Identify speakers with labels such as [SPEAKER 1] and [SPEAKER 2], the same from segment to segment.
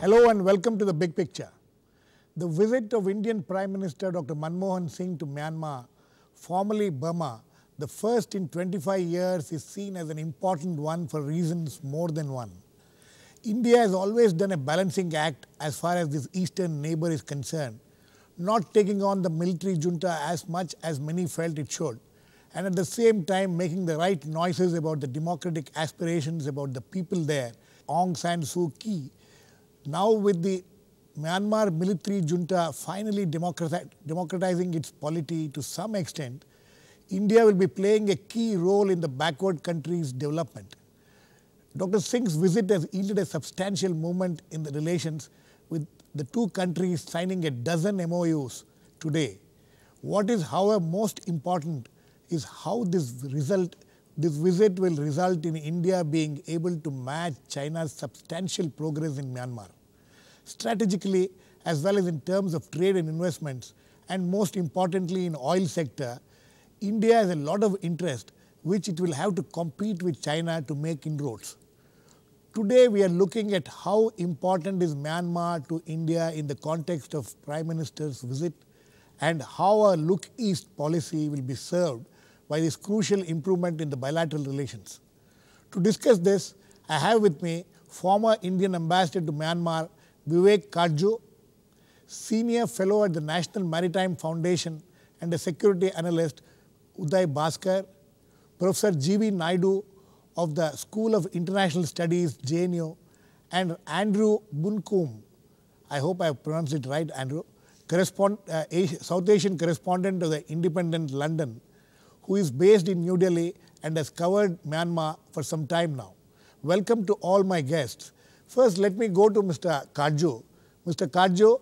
[SPEAKER 1] Hello and welcome to the big picture. The visit of Indian Prime Minister Dr. Manmohan Singh to Myanmar, formerly Burma, the first in 25 years, is seen as an important one for reasons more than one. India has always done a balancing act as far as this eastern neighbor is concerned, not taking on the military junta as much as many felt it should, and at the same time making the right noises about the democratic aspirations about the people there. Aung San Suu Kyi, now with the Myanmar military junta finally democratizing its polity to some extent, India will be playing a key role in the backward country's development. Dr. Singh's visit has yielded a substantial movement in the relations, with the two countries signing a dozen MOUs today. What is, however, most important is how this visit will result in India being able to match China's substantial progress in Myanmar. Strategically, as well as in terms of trade and investments, and most importantly in oil sector, India has a lot of interest which it will have to compete with China to make inroads. Today we are looking at how important is Myanmar to India in the context of Prime Minister's visit, and how a look east policy will be served by this crucial improvement in the bilateral relations. To discuss this, I have with me former Indian ambassador to Myanmar, Vivek Katju, senior fellow at the National Maritime Foundation and a security analyst, Uday Bhaskar, Professor G.V. Naidu of the School of International Studies, JNU, and Andrew Buncombe, I hope I have pronounced it right, Andrew, South Asian correspondent of the Independent London, who is based in New Delhi and has covered Myanmar for some time now. Welcome to all my guests. First, let me go to Mr. Katju. Mr. Katju,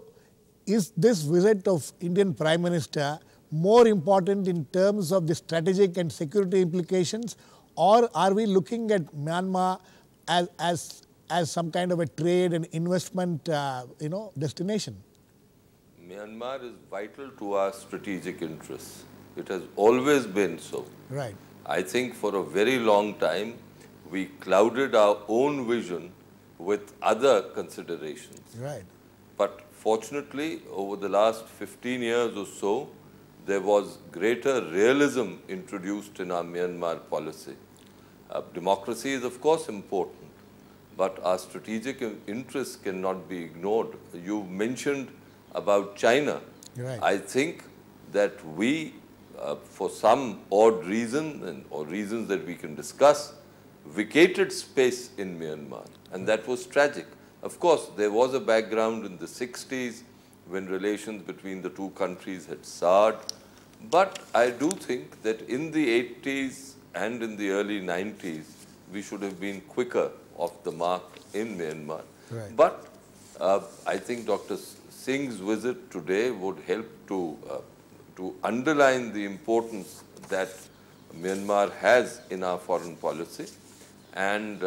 [SPEAKER 1] is this visit of Indian Prime Minister more important in terms of the strategic and security implications, or are we looking at Myanmar as some kind of a trade and investment destination?
[SPEAKER 2] Myanmar is vital to our strategic interests. It has always been so.
[SPEAKER 1] Right.
[SPEAKER 2] I think for a very long time we clouded our own vision with other considerations.
[SPEAKER 1] Right.
[SPEAKER 2] But fortunately, over the last 15 years or so, there was greater realism introduced in our Myanmar policy. Democracy is of course important, but our strategic interests cannot be ignored. You mentioned about China.
[SPEAKER 1] Right.
[SPEAKER 2] I think that we, for some odd reason or reasons that we can discuss, vacated space in Myanmar, and that was tragic. Of course, there was a background in the 60s when relations between the two countries had soured, but I do think that in the 80s and in the early 90s, we should have been quicker off the mark in Myanmar.
[SPEAKER 1] Right.
[SPEAKER 2] But I think Dr. Singh's visit today would help to underline the importance that Myanmar has in our foreign policy, and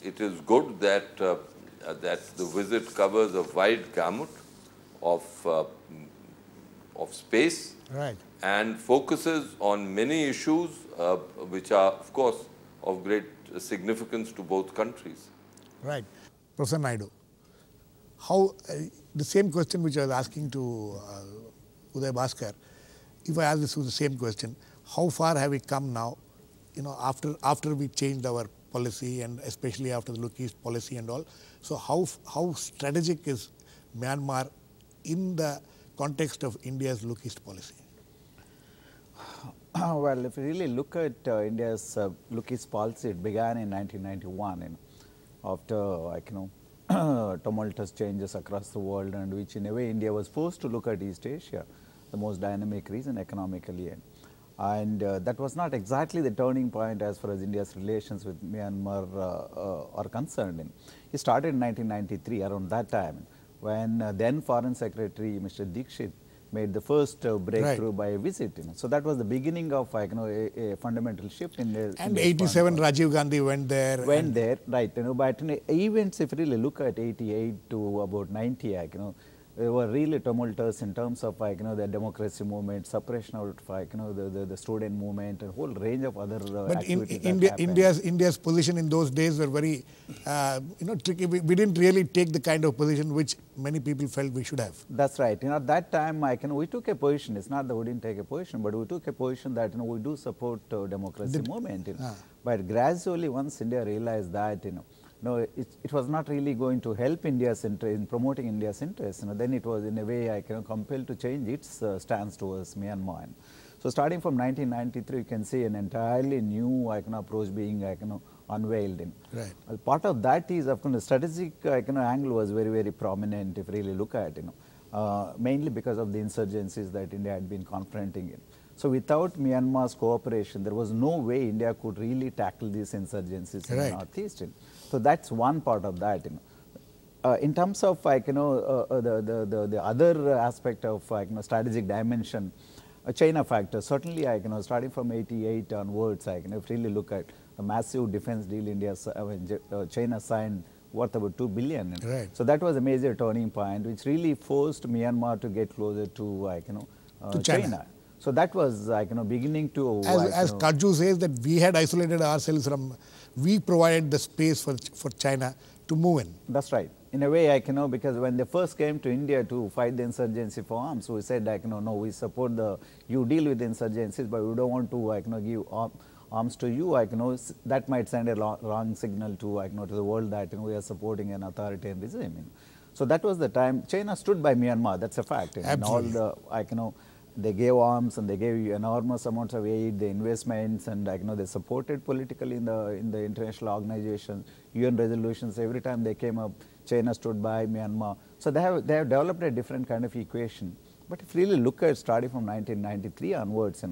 [SPEAKER 2] it is good that the visit covers a wide gamut of space.
[SPEAKER 1] Right.
[SPEAKER 2] And focuses on many issues which are, of course, of great significance to both countries.
[SPEAKER 1] Right. Professor Naidu, how the same question which I was asking to Uday Bhaskar, if I ask this with the same question, how far have we come now, after we changed our policy, and especially after the Look East policy and all? So how strategic is Myanmar in the context of India's Look East policy?
[SPEAKER 3] Well, if you really look at India's Look East policy, it began in 1991, after tumultuous changes across the world, and which in a way India was forced to look at East Asia, the most dynamic region economically. And that was not exactly the turning point as far as India's relations with Myanmar are concerned. It started in 1993, around that time, when then Foreign Secretary Mr. Dixit made the first breakthrough by a visit. So that was the beginning of a fundamental shift in the.
[SPEAKER 1] And 87, Rajiv Gandhi went there.
[SPEAKER 3] Right. But events, if you really look at 88 to about 90, were really tumultuous in terms of the democracy movement, suppression of the student movement, and a whole range of other
[SPEAKER 1] but
[SPEAKER 3] activities
[SPEAKER 1] India's position in those days were very tricky. We didn't really take the kind of position which many people felt we should have.
[SPEAKER 3] That's right. At that time, we took a position. It's not that we didn't take a position, but we took a position that we do support democracy movement. But gradually, once India realized that it was not really going to help India's interest in promoting India's interests. Then it was in a way compelled to change its stance towards Myanmar. So starting from 1993, you can see an entirely new approach being unveiled.
[SPEAKER 1] Right.
[SPEAKER 3] Part of that is, of course, the strategic angle was very, very prominent if you really look at mainly because of the insurgencies that India had been confronting in. So without Myanmar's cooperation, there was no way India could really tackle these insurgencies in the northeast. So that's one part of that. In terms of the other aspect of strategic dimension, China factor, certainly starting from 88 onwards, if you really look at the massive defense deal China signed worth about 2 billion.
[SPEAKER 1] Right.
[SPEAKER 3] So that was a major turning point, which really forced Myanmar to get closer to China. So that was beginning to
[SPEAKER 1] as Katju says that we had isolated ourselves from, we provided the space for China to move in.
[SPEAKER 3] That's right. In a way, because when they first came to India to fight the insurgency for arms, we said no, we support you deal with the insurgencies, but we don't want to give arms to you. That might send a wrong signal to the world that we are supporting an authoritarian regime. So that was the time China stood by Myanmar. That's a fact.
[SPEAKER 1] Absolutely.
[SPEAKER 3] And all they gave arms and they gave enormous amounts of aid, the investments, and they supported politically in the international organizations, UN resolutions. Every time they came up, China stood by Myanmar. So they have developed a different kind of equation. But if you really look at starting from 1993 onwards,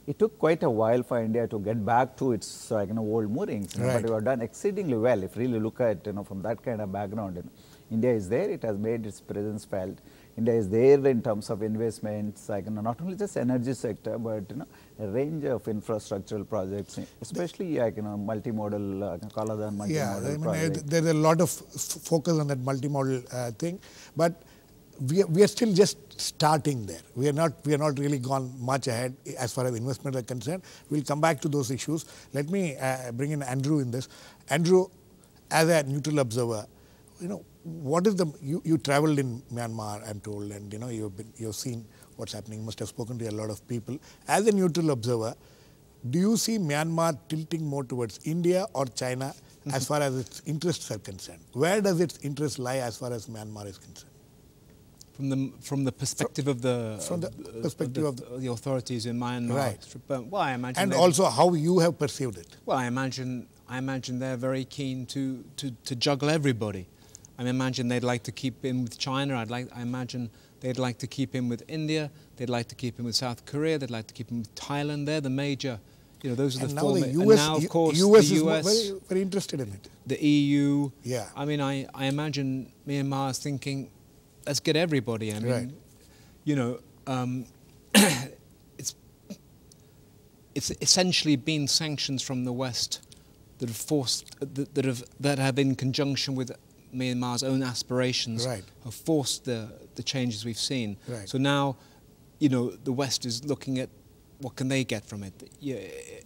[SPEAKER 3] it took quite a while for India to get back to its old moorings.
[SPEAKER 1] Right.
[SPEAKER 3] But we have done exceedingly well. If you really look at from that kind of background, India is there. It has made its presence felt. India is there in terms of investments, not only just energy sector, but a range of infrastructural projects, especially multimodal, Kaladan multimodal projects.
[SPEAKER 1] There's a lot of focus on that multimodal thing, but we are still just starting there. We are not really gone much ahead as far as investment are concerned. We'll come back to those issues. Let me bring in Andrew in this. Andrew, as a neutral observer, what is you traveled in Myanmar, I'm told, and you've seen what's happening. You must have spoken to a lot of people. As a neutral observer, do you see Myanmar tilting more towards India or China as far as its interests are concerned? Where does its interest lie as far as Myanmar is concerned?
[SPEAKER 4] From the perspective of the authorities in Myanmar,
[SPEAKER 1] right?
[SPEAKER 4] Well, I imagine,
[SPEAKER 1] and also how you have perceived it.
[SPEAKER 4] Well, I imagine they're very keen to juggle everybody. I imagine they'd like to keep in with China. I imagine they'd like to keep in with India. They'd like to keep in with South Korea. They'd like to keep in with Thailand. They're the major. Those are the four.
[SPEAKER 1] The US,
[SPEAKER 4] and now, of course,
[SPEAKER 1] US
[SPEAKER 4] the US
[SPEAKER 1] is very, very interested in it.
[SPEAKER 4] The EU.
[SPEAKER 1] Yeah.
[SPEAKER 4] I mean, I imagine Myanmar is thinking, let's get everybody. I mean, it's essentially been sanctions from the West that have forced that have in conjunction with Myanmar's own aspirations,
[SPEAKER 1] right,
[SPEAKER 4] have forced the changes we've seen.
[SPEAKER 1] Right.
[SPEAKER 4] So now, the West is looking at what can they get from it,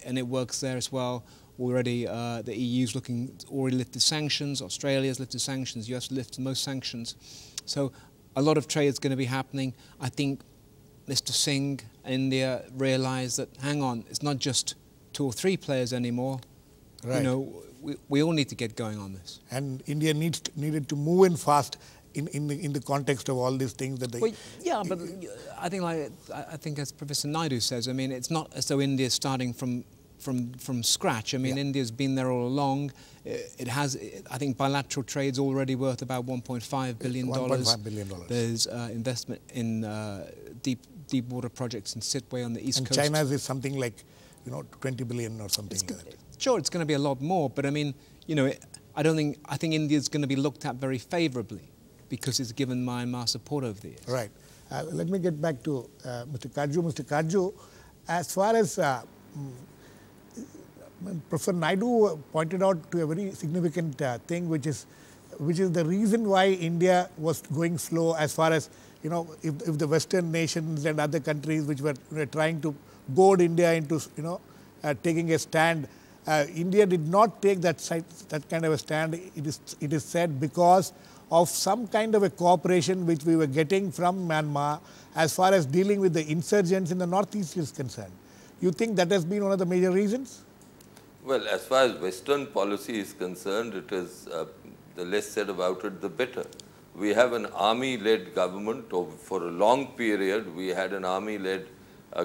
[SPEAKER 4] and it works there as well. Already, the EU's already lifted sanctions. Australia's lifted sanctions. US lifted most sanctions. So a lot of trade is going to be happening. I think Mr. Singh, India, realised that, hang on, it's not just 2 or 3 players anymore.
[SPEAKER 1] Right.
[SPEAKER 4] We all need to get going on this.
[SPEAKER 1] And India needed to move in fast in the context of all these things that they.
[SPEAKER 4] Well, yeah, but I think as Professor Naidu says, I mean, it's not as though India is starting from scratch. I mean,
[SPEAKER 1] yeah,
[SPEAKER 4] India's been there all along. It has, I think, bilateral trade's already worth about $1.5 billion.
[SPEAKER 1] $1.5 billion.
[SPEAKER 4] There's investment in deep water projects in Sittwe on the east coast.
[SPEAKER 1] And China's is something like, 20 billion or something like that.
[SPEAKER 4] Sure, it's going to be a lot more, but I mean, I think India's going to be looked at very favourably because it's given Myanmar support over the years.
[SPEAKER 1] Right. Let me get back to Mr. Katju. Mr. Katju, as far as Professor Naidu pointed out to a very significant thing, which is which is the reason why India was going slow as far as, you know, if the Western nations and other countries which were trying to goad India into, you know, taking a stand, India did not take that kind of a stand. It is said because of some kind of a cooperation which we were getting from Myanmar as far as dealing with the insurgents in the northeast is concerned. You think that has been one of the major reasons?
[SPEAKER 2] Well, as far as Western policy is concerned, it is the less said about it, the better. We have an army-led government. For a long period, we had an army-led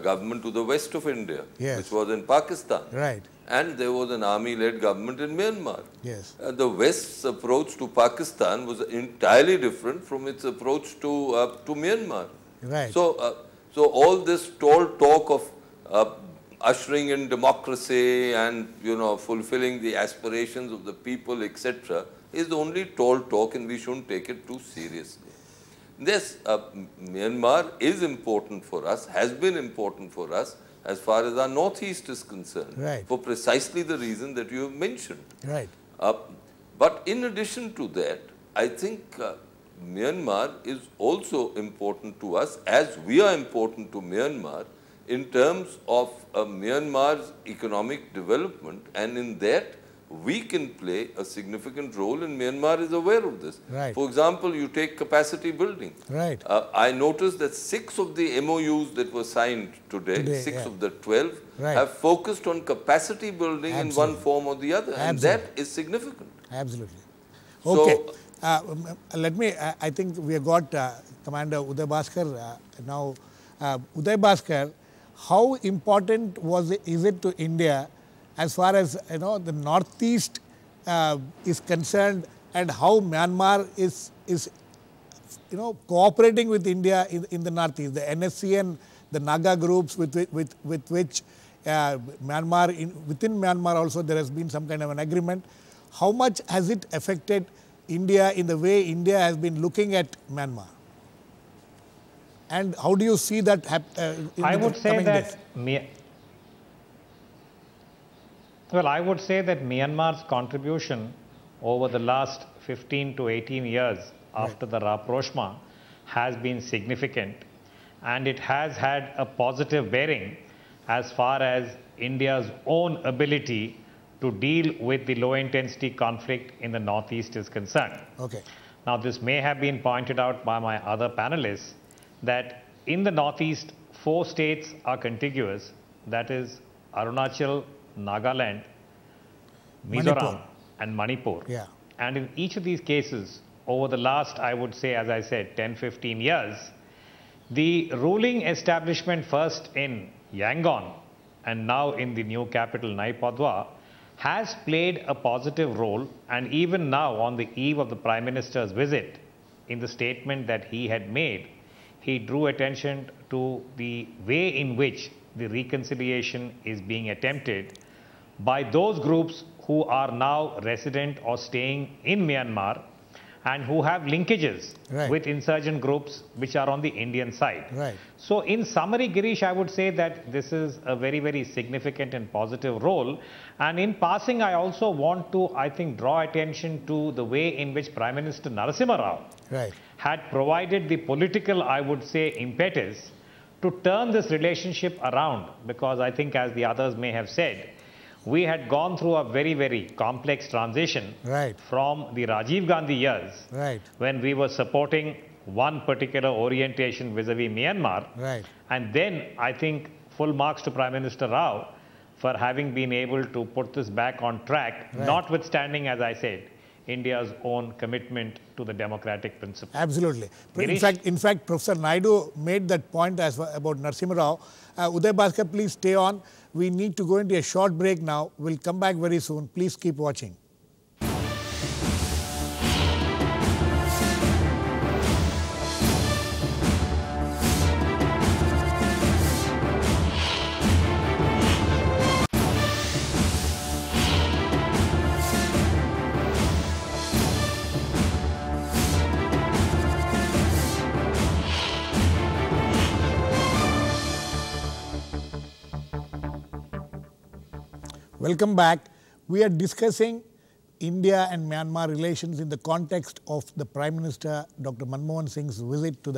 [SPEAKER 2] government to the west of India,
[SPEAKER 1] yes,
[SPEAKER 2] which was in Pakistan.
[SPEAKER 1] Right.
[SPEAKER 2] And there was an army-led government in Myanmar.
[SPEAKER 1] Yes.
[SPEAKER 2] The West's approach to Pakistan was entirely different from its approach to Myanmar.
[SPEAKER 1] Right.
[SPEAKER 2] So, so all this tall talk of ushering in democracy and, you know, fulfilling the aspirations of the people, etc., is only tall talk, and we shouldn't take it too seriously. Yes, Myanmar is important for us, has been important for us as far as our northeast is concerned,
[SPEAKER 1] right,
[SPEAKER 2] for precisely the reason that you have mentioned.
[SPEAKER 1] Right.
[SPEAKER 2] But in addition to that, I think Myanmar is also important to us as we are important to Myanmar in terms of Myanmar's economic development, and in that we can play a significant role, and Myanmar is aware of this.
[SPEAKER 1] Right.
[SPEAKER 2] For example, you take capacity building.
[SPEAKER 1] Right.
[SPEAKER 2] I noticed that 6 of the MOUs that were signed today 6
[SPEAKER 1] yeah,
[SPEAKER 2] of the 12,
[SPEAKER 1] right,
[SPEAKER 2] have focused on capacity building
[SPEAKER 1] absolutely,
[SPEAKER 2] in one form or the other,
[SPEAKER 1] absolutely,
[SPEAKER 2] and that is significant.
[SPEAKER 1] Absolutely.
[SPEAKER 2] So,
[SPEAKER 1] Okay. Let me, I think we have got Commander Uday Bhaskar now. Uday Bhaskar, how important is it to India as far as, you know, the northeast is concerned, and how Myanmar is you know, cooperating with India in the northeast, the NSCN, the Naga groups with which Myanmar, within Myanmar also there has been some kind of an agreement. How much has it affected India in the way India has been looking at Myanmar? And how do you see that
[SPEAKER 5] I would say that I would say that Myanmar's contribution over the last 15 to 18 years after the rapprochement has been significant, and it has had a positive bearing as far as India's own ability to deal with the low-intensity conflict in the northeast is concerned.
[SPEAKER 1] Okay.
[SPEAKER 5] Now, this may have been pointed out by my other panelists, that in the northeast, 4 states are contiguous, that is Arunachal, Nagaland, Mizoram, and Manipur.
[SPEAKER 1] Yeah.
[SPEAKER 5] And in each of these cases, over the last, I would say, as I said, 10-15 years, the ruling establishment, first in Yangon and now in the new capital Nai Padwa, has played a positive role, and even now on the eve of the Prime Minister's visit, in the statement that he had made, he drew attention to the way in which the reconciliation is being attempted by those groups who are now resident or staying in Myanmar and who have linkages
[SPEAKER 1] right,
[SPEAKER 5] with insurgent groups which are on the Indian side.
[SPEAKER 1] Right.
[SPEAKER 5] So in summary, Girish, I would say that this is a very, very significant and positive role. And in passing, I also want to, I think, draw attention to the way in which Prime Minister Narasimha Rao
[SPEAKER 1] right,
[SPEAKER 5] had provided the political, I would say, impetus to turn this relationship around, because I think, as the others may have said, we had gone through a very, very complex transition
[SPEAKER 1] right,
[SPEAKER 5] from the Rajiv Gandhi years,
[SPEAKER 1] right,
[SPEAKER 5] when we were supporting one particular orientation vis-a-vis Myanmar.
[SPEAKER 1] right,
[SPEAKER 5] And then I think full marks to Prime Minister Rao for having been able to put this back on track,
[SPEAKER 1] right,
[SPEAKER 5] notwithstanding, as I said, India's own commitment to the democratic principle.
[SPEAKER 1] Absolutely.
[SPEAKER 5] Girish?
[SPEAKER 1] In fact, Professor Naidu made that point about Narasimha Rao. Uday Bhaskar, please stay on. We need to go into a short break now. We'll come back very soon. Please keep watching. Welcome back. We are discussing India and Myanmar relations in the context of the Prime Minister Dr. Manmohan Singh's visit to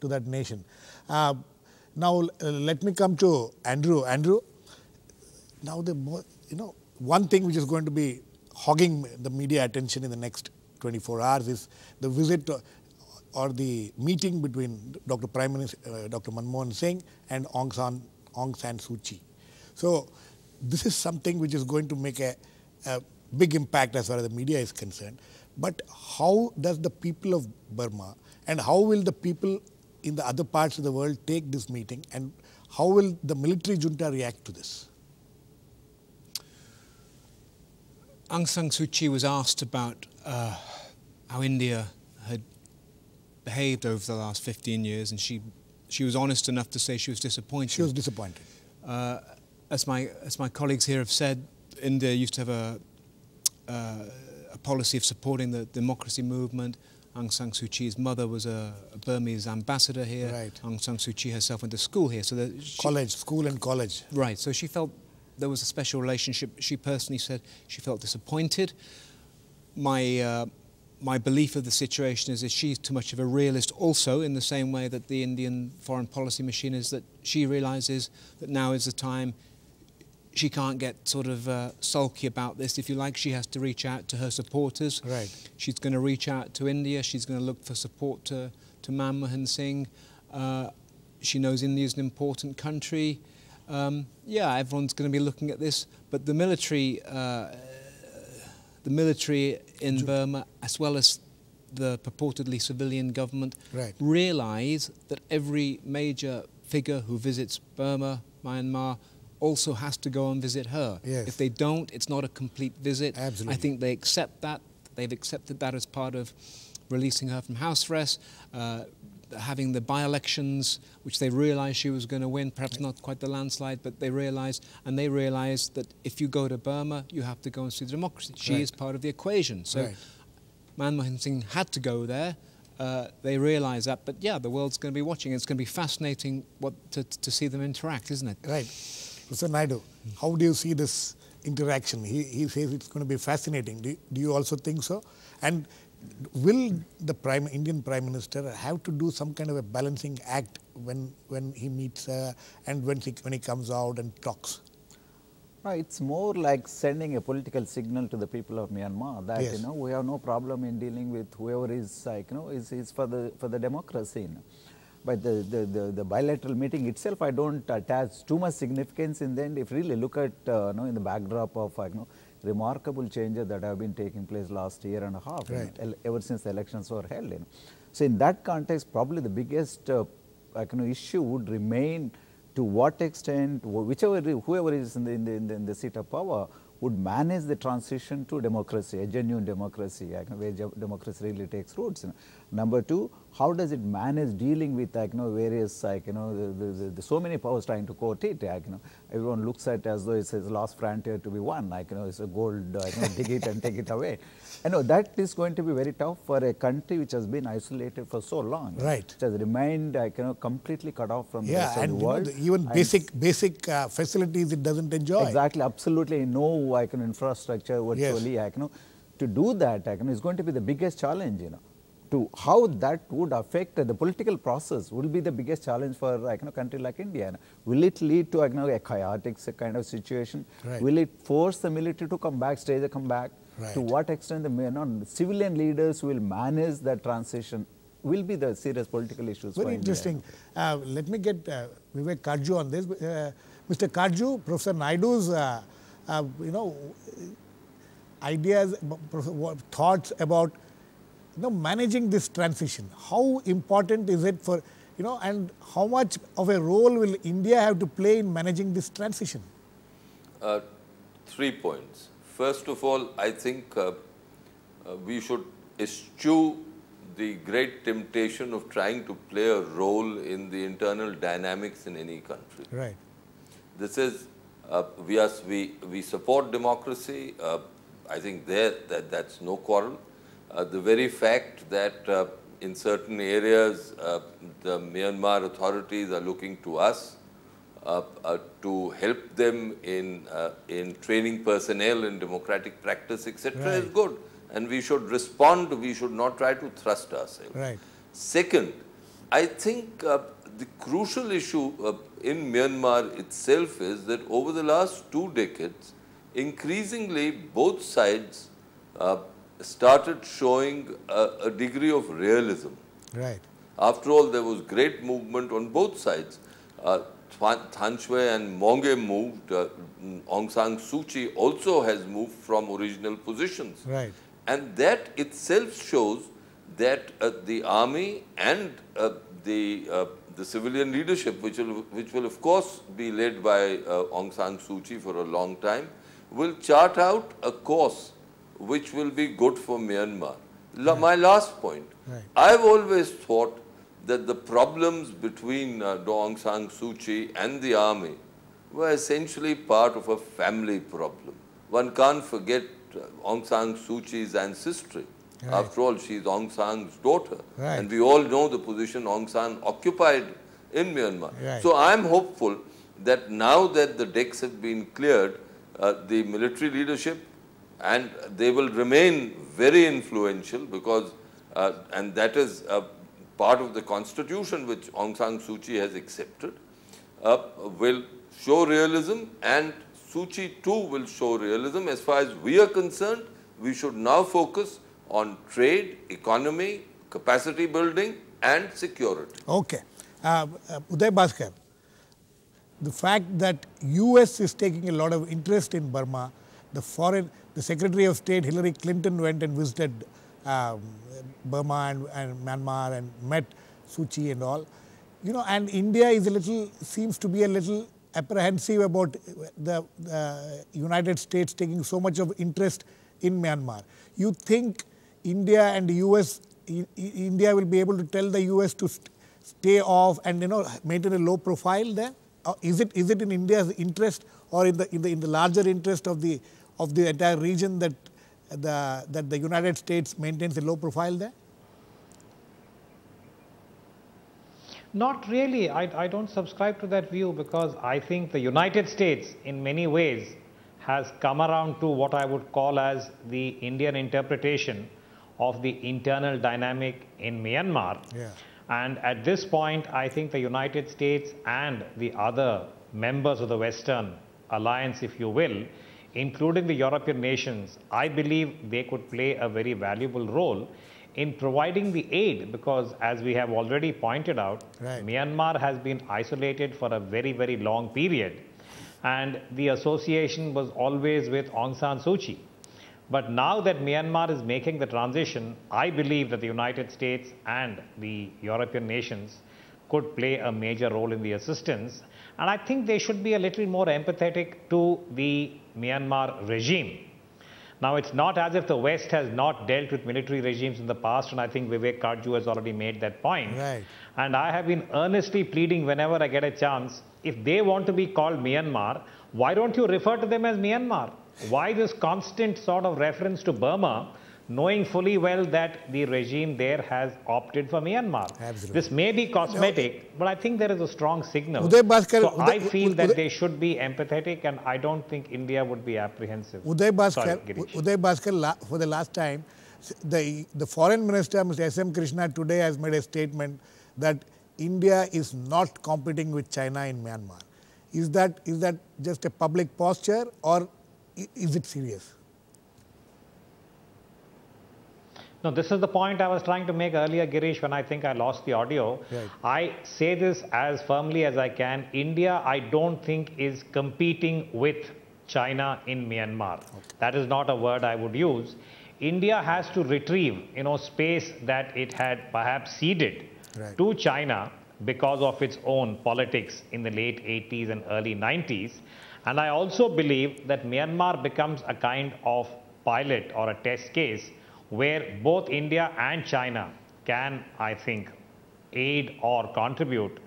[SPEAKER 1] that nation. Now let me come to Andrew. Andrew, now one thing which is going to be hogging the media attention in the next 24 hours is the visit or the meeting between Dr. Prime Minister Dr. Manmohan Singh and Aung San Suu Kyi. So this is something which is going to make a big impact as far as the media is concerned. But how does the people of Burma and how will the people in the other parts of the world take this meeting, and how will the military junta react to this?
[SPEAKER 4] Aung San Suu Kyi was asked about how India had behaved over the last 15 years, and she was honest enough to say she was disappointed.
[SPEAKER 1] She was disappointed.
[SPEAKER 4] As my colleagues here have said, India used to have a policy of supporting the democracy movement. Aung San Suu Kyi's mother was a Burmese ambassador here.
[SPEAKER 1] Right.
[SPEAKER 4] Aung San Suu Kyi herself went to school here. So
[SPEAKER 1] School and college.
[SPEAKER 4] Right. So she felt there was a special relationship. She personally said she felt disappointed. My belief of the situation is that she's too much of a realist also, in the same way that the Indian foreign policy machine is, that she realises that now is the time. She can't get sort of sulky about this, if you like. She has to reach out to her supporters.
[SPEAKER 1] Right.
[SPEAKER 4] She's going to reach out to India. She's going to look for support to Manmohan Singh. She knows India is an important country. Yeah, everyone's going to be looking at this. But the military in Burma, as well as the purportedly civilian government,
[SPEAKER 1] right,
[SPEAKER 4] realise that every major figure who visits Burma, Myanmar, also has to go and visit her.
[SPEAKER 1] Yes.
[SPEAKER 4] If they don't, it's not a complete visit.
[SPEAKER 1] Absolutely.
[SPEAKER 4] I think they accept that. They've accepted that as part of releasing her from house arrest, having the by-elections, which they realised she was going to win, perhaps not quite the landslide, but they realised that if you go to Burma, you have to go and see the democracy. She is part of the equation. So Manmohan Singh had to go there. They realise that, but yeah, the world's going to be watching. It's going to be fascinating to see them interact, isn't it?
[SPEAKER 1] Right. Mr. Naidu, how do you see this interaction? He says it's going to be fascinating. Do you also think so? And will the Indian Prime Minister have to do some kind of a balancing act when he meets her and when he comes out and talks?
[SPEAKER 3] It's more like sending a political signal to the people of Myanmar that we have no problem in dealing with whoever is is for the democracy. But the bilateral meeting itself, I don't attach too much significance in the end. If really look at in the backdrop of remarkable changes that have been taking place last year and a half, ever since the elections were held. So in that context, probably the biggest issue would remain to what extent whoever is in the seat of power would manage the transition to democracy, a genuine democracy, where democracy really takes roots. Number two, how does it manage dealing with various the so many powers trying to court it? Everyone looks at it as though it's his last frontier to be won. It's a gold, dig it and take it away. That is going to be very tough for a country which has been isolated for so long.
[SPEAKER 1] Right.
[SPEAKER 3] It has remained completely cut off from the rest of the world.
[SPEAKER 1] Even basic facilities it doesn't enjoy.
[SPEAKER 3] Exactly, absolutely no infrastructure virtually. To do that is going to be the biggest challenge. To how that would affect the political process will be the biggest challenge for a country like India. Will it lead to a chaotic kind of situation?
[SPEAKER 1] Right.
[SPEAKER 3] Will it force the military to come back, stage a comeback?
[SPEAKER 1] Right.
[SPEAKER 3] To what extent the civilian leaders will manage that transition will be the serious political issues.
[SPEAKER 1] Very interesting. Let me get Vivek Katju on this. Mr. Katju, Professor Naidu's ideas, thoughts about managing this transition. How important is it for, and how much of a role will India have to play in managing this transition?
[SPEAKER 2] 3 points. First of all, I think we should eschew the great temptation of trying to play a role in the internal dynamics in any country.
[SPEAKER 1] Right.
[SPEAKER 2] This is, we support democracy. I think that's no quarrel. The very fact that in certain areas the Myanmar authorities are looking to us to help them in training personnel in democratic practice, etc., is
[SPEAKER 1] Right.
[SPEAKER 2] good. And we should respond, we should not try to thrust ourselves.
[SPEAKER 1] Right.
[SPEAKER 2] Second, I think the crucial issue in Myanmar itself is that over the last 2 decades, increasingly both sides started showing a degree of realism.
[SPEAKER 1] Right.
[SPEAKER 2] After all, there was great movement on both sides. Than Shwe and Maungye moved. Aung San Suu Kyi also has moved from original positions.
[SPEAKER 1] Right.
[SPEAKER 2] And that itself shows that the army and the civilian leadership, which will of course be led by Aung San Suu Kyi for a long time, will chart out a course which will be good for Myanmar. My last point.
[SPEAKER 1] Right.
[SPEAKER 2] I've always thought that the problems between Aung San Suu Kyi and the army were essentially part of a family problem. One can't forget Aung San Suu Kyi's ancestry.
[SPEAKER 1] Right.
[SPEAKER 2] After all, she's Aung San's daughter.
[SPEAKER 1] Right.
[SPEAKER 2] And we all know the position Aung San occupied in Myanmar.
[SPEAKER 1] Right.
[SPEAKER 2] So I'm hopeful that now that the decks have been cleared, the military leadership, and they will remain very influential because, and that is part of the constitution which Aung San Suu Kyi has accepted, will show realism, and Suu Kyi too will show realism. As far as we are concerned, we should now focus on trade, economy, capacity building and security.
[SPEAKER 1] Okay. Uday Bhaskar, the fact that US is taking a lot of interest in Burma, the Secretary of State Hillary Clinton went and visited Burma and Myanmar and met Suu Kyi and all. You know, and India is seems to be a little apprehensive about the United States taking so much of interest in Myanmar. You think India and the US, India will be able to tell the US to stay off and, you know, maintain a low profile there? Is it in India's interest or in the larger interest of the entire region that the United States maintains a low profile there?
[SPEAKER 5] Not really. I don't subscribe to that view, because I think the United States in many ways has come around to what I would call as the Indian interpretation of the internal dynamic in Myanmar.
[SPEAKER 1] Yeah.
[SPEAKER 5] And at this point, I think the United States and the other members of the Western alliance, if you will, including the European nations, I believe they could play a very valuable role in providing the aid, because as we have already pointed out,
[SPEAKER 1] right,
[SPEAKER 5] Myanmar has been isolated for a very, very long period, and the association was always with Aung San Suu Kyi. But now that Myanmar is making the transition, I believe that the United States and the European nations could play a major role in the assistance, and I think they should be a little more empathetic to the Myanmar regime. Now, it's not as if the West has not dealt with military regimes in the past, and I think Vivek Katju has already made that point.
[SPEAKER 1] Right.
[SPEAKER 5] And I have been earnestly pleading whenever I get a chance, if they want to be called Myanmar, why don't you refer to them as Myanmar? Why this constant sort of reference to Burma, knowing fully well that the regime there has opted for Myanmar?
[SPEAKER 1] Absolutely.
[SPEAKER 5] This may be cosmetic, but I think there is a strong signal.
[SPEAKER 1] Uday Bhaskar,
[SPEAKER 5] So I feel that they should be empathetic, and I don't think India would be apprehensive.
[SPEAKER 1] Uday Bhaskar,
[SPEAKER 5] Sorry, Girish.
[SPEAKER 1] Uday Bhaskar, for the last time, the foreign minister, Mr. S.M. Krishna, today has made a statement that India is not competing with China in Myanmar. Is that just a public posture, or is it serious?
[SPEAKER 5] No, this is the point I was trying to make earlier, Girish, when I think I lost the audio.
[SPEAKER 1] Right.
[SPEAKER 5] I say this as firmly as I can. India, I don't think, is competing with China in Myanmar. Okay. That is not a word I would use. India has to retrieve, space that it had perhaps ceded
[SPEAKER 1] right,
[SPEAKER 5] to China because of its own politics in the late 80s and early 90s. And I also believe that Myanmar becomes a kind of pilot or a test case where both India and China can, I think, aid or contribute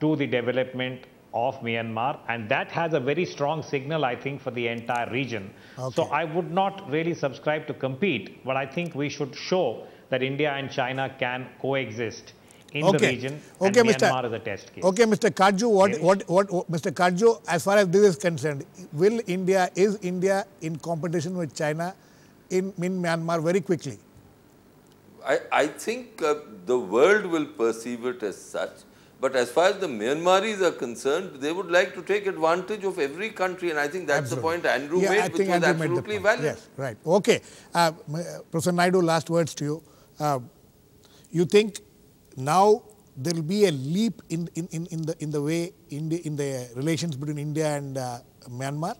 [SPEAKER 5] to the development of Myanmar. And that has a very strong signal, I think, for the entire region.
[SPEAKER 1] Okay.
[SPEAKER 5] So I would not really subscribe to compete, but I think we should show that India and China can coexist in the region, and Myanmar is a test case.
[SPEAKER 1] Okay, Mr. Katju, Mr. Katju, as far as this is concerned, is India in competition with China in Myanmar very quickly?
[SPEAKER 2] I think the world will perceive it as such. But as far as the Myanmaris are concerned, they would like to take advantage of every country, and I think that's the point Andrew made, which was absolutely valid.
[SPEAKER 1] Yes, right. Okay. Professor Naidu, last words to you. You think now there will be a leap in the relations between India and Myanmar,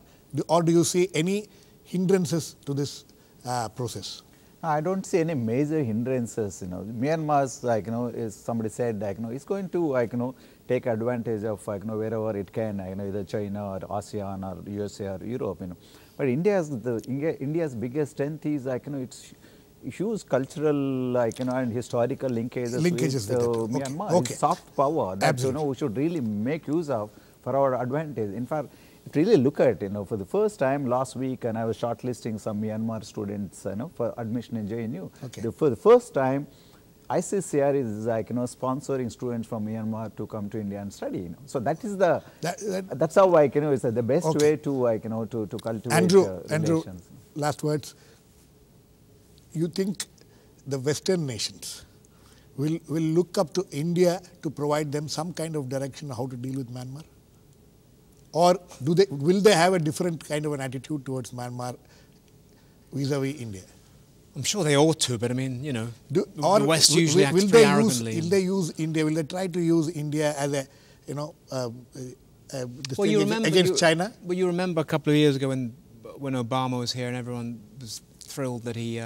[SPEAKER 1] or do you see any hindrances to this process?
[SPEAKER 3] I don't see any major hindrances. Myanmar's is somebody said it's going to take advantage of wherever it can, either China or ASEAN or USA or Europe. But India's biggest strength is its huge cultural and historical linkages with Myanmar.
[SPEAKER 1] Okay.
[SPEAKER 3] It's soft power that we should really make use of for our advantage. In fact, really look at for the first time last week, and I was shortlisting some Myanmar students for admission in JNU.
[SPEAKER 1] Okay.
[SPEAKER 3] For the first time, ICCR is sponsoring students from Myanmar to come to India and study. So that is that's how it's the best way to cultivate
[SPEAKER 1] Andrew,
[SPEAKER 3] relations.
[SPEAKER 1] Last words. You think the Western nations will look up to India to provide them some kind of direction on how to deal with Myanmar? Or will they have a different kind of an attitude towards Myanmar vis-a-vis India?
[SPEAKER 4] I'm sure they ought to, but I mean, the West usually acts pretty arrogantly.
[SPEAKER 1] Will they use India? Will they try to use India as a, against China?
[SPEAKER 4] Well, you remember a couple of years ago when Obama was here, and everyone was thrilled that he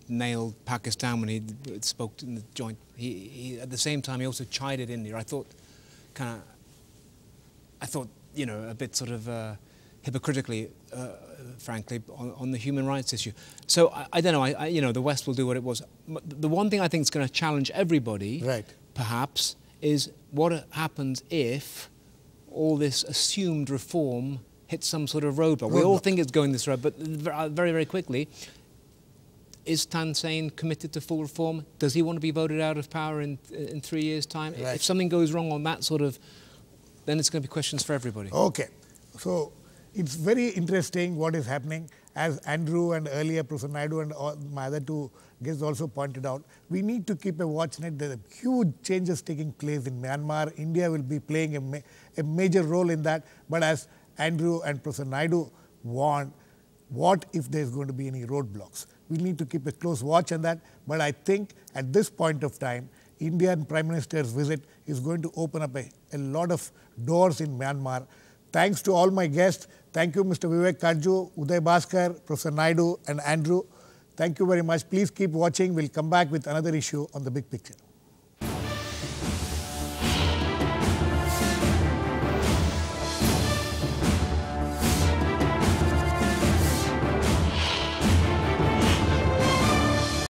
[SPEAKER 4] nailed Pakistan when he spoke in the joint. He at the same time he also chided India. I thought a bit sort of hypocritically, frankly, on the human rights issue. So I don't know. The West will do what it was. The one thing I think is going to challenge everybody,
[SPEAKER 1] right,
[SPEAKER 4] perhaps, is what happens if all this assumed reform hits some sort of roadblock. We all think it's going this road, but very, very quickly, is Thein Sein committed to full reform? Does he want to be voted out of power in 3 years' time?
[SPEAKER 1] Right.
[SPEAKER 4] If something goes wrong on that sort of, then it's going to be questions for everybody.
[SPEAKER 1] Okay. So it's very interesting what is happening. As Andrew and earlier Professor Naidu and my other two guests also pointed out, we need to keep a watch net. There are huge changes taking place in Myanmar. India will be playing a major role in that. But as Andrew and Professor Naidu warned, what if there's going to be any roadblocks? We need to keep a close watch on that. But I think at this point of time, Indian Prime Minister's visit is going to open up a lot of doors in Myanmar. Thanks to all my guests. Thank you, Mr. Vivek Katju, Uday Bhaskar, Professor Naidu, and Andrew. Thank you very much. Please keep watching. We'll come back with another issue on The Big Picture.